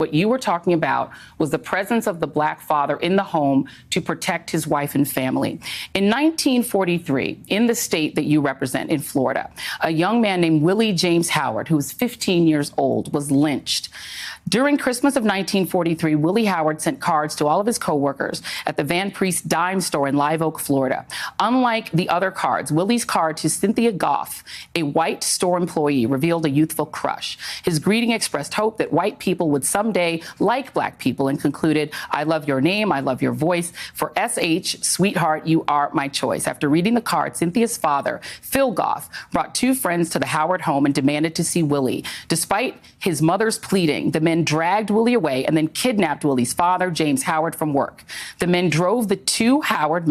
What you were talking about was the presence of the black father in the home to protect his wife and family. In 1943, in the state that you represent, in Florida, a young man named Willie James Howard, who was 15 years old, was lynched. During Christmas of 1943, Willie Howard sent cards to all of his coworkers at the Van Priest Dime store in Live Oak, Florida. Unlike the other cards, Willie's card to Cynthia Goff, a white store employee, revealed a youthful crush. His greeting expressed hope that white people would someday like black people and concluded, "I love your name, I love your voice. For SH, sweetheart, you are my choice." After reading the card, Cynthia's father, Phil Goff, brought two friends to the Howard home and demanded to see Willie. Despite his mother's pleading, the men dragged Willie away and then kidnapped Willie's father, James Howard, from work. The men drove the two Howards,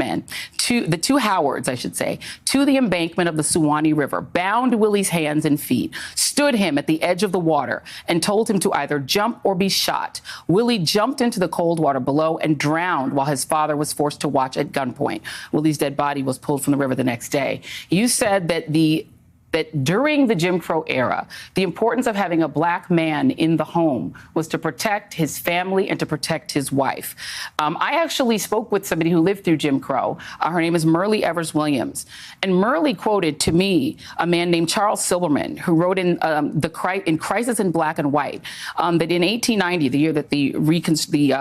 I should say, to the embankment of the Suwannee River, bound Willie's hands and feet, stood him at the edge of the water, and told him to either jump or be shot. Willie jumped into the cold water below and drowned while his father was forced to watch at gunpoint. Willie's dead body was pulled from the river the next day. You said that during the Jim Crow era, the importance of having a black man in the home was to protect his family and to protect his wife. I actually spoke with somebody who lived through Jim Crow. Her name is Myrlie Evers Williams. And Myrlie quoted to me a man named Charles Silberman, who wrote in Crisis in Black and White, that in 1890, the year that the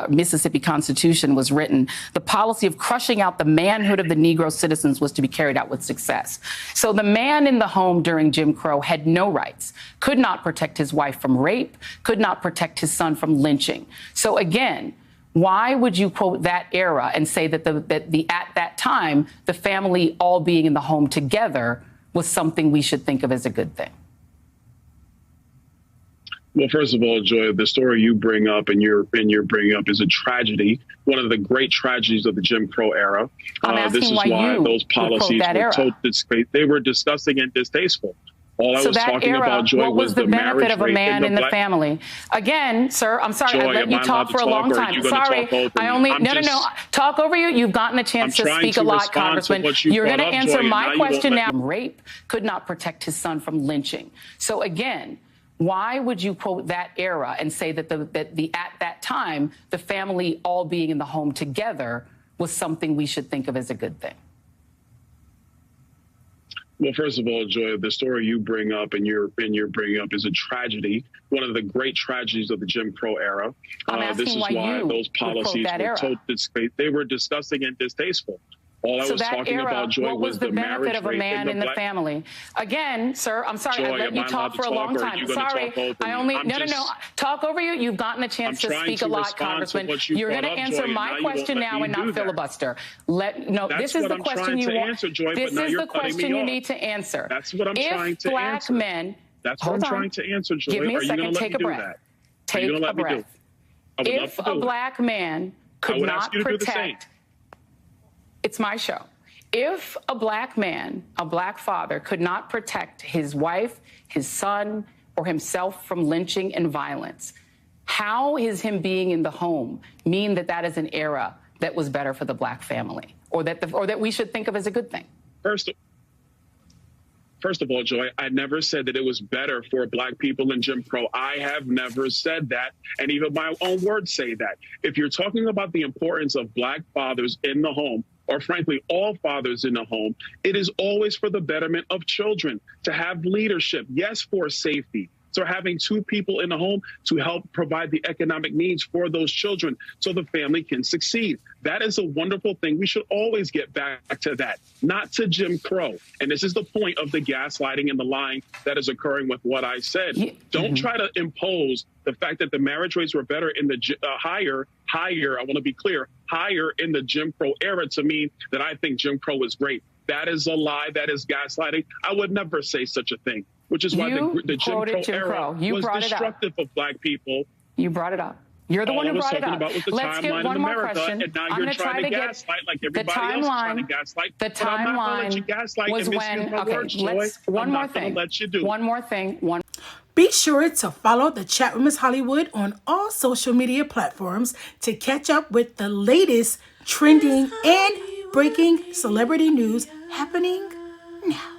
Mississippi Constitution was written, the policy of crushing out the manhood of the Negro citizens was to be carried out with success. So the man in the home during Jim Crow had no rights, could not protect his wife from rape, could not protect his son from lynching. So again, why would you quote that era and say that at that time, the family all being in the home together was something we should think of as a good thing? Well, first of all, Joy, the story you bring up and you're bringing up is a tragedy, one of the great tragedies of the Jim Crow era. This is why those policies they were disgusting and distasteful. All I was talking about, Joy, was the benefit of a man in the family. Again, sir, I'm sorry, I let you talk for a long time. Sorry, talk over you. You've gotten a chance to speak a lot, Congressman. You're going to answer my question now. Rape could not protect his son from lynching. So again, why would you quote that era and say that at that time, the family all being in the home together was something we should think of as a good thing? Well, first of all, Joy, the story you bring up and you're bringing up is a tragedy, one of the great tragedies of the Jim Crow era. This is why those policies were disgusting and distasteful. All I was talking about, Joy, was the benefit of a man in the family. Again, sir, I'm sorry, I let you talk for a long time. Sorry, talk over you. You've gotten a chance to speak a lot, Congressman. You're going to answer my question now and not filibuster. This is the question you want. This is the question you need to answer. That's what I'm trying to answer. That's what I'm trying to answer, Joy. Give me a second. Take a breath. Take a breath. If a black man could not protect. It's my show. If a black man, a black father, could not protect his wife, his son, or himself from lynching and violence, how is him being in the home mean that is an era that was better for the black family, or that we should think of as a good thing? First of all, Joy, I never said that it was better for black people in Jim Crow. I have never said that. And even my own words say that. If you're talking about the importance of black fathers in the home, or frankly, all fathers in the home, it is always for the betterment of children to have leadership. Yes, for safety. So having two people in the home to help provide the economic needs for those children so the family can succeed. That is a wonderful thing. We should always get back to that, not to Jim Crow. And this is the point of the gaslighting and the lying that is occurring with what I said. Don't try to impose the fact that the marriage rates were better in the higher, I want to be clear, higher in the Jim Crow era to mean that I think Jim Crow is great. That is a lie. That is gaslighting. I would never say such a thing, which is why the Jim Crow era was destructive of black people. You brought it up. You're the one who brought it up. Let's get one more question. And now you're trying to gaslight like everybody else is trying to gaslight. The timeline was when, one more thing. One more thing. Be sure to follow The Chat with Ms. Hollywood on all social media platforms to catch up with the latest trending and breaking celebrity news happening now.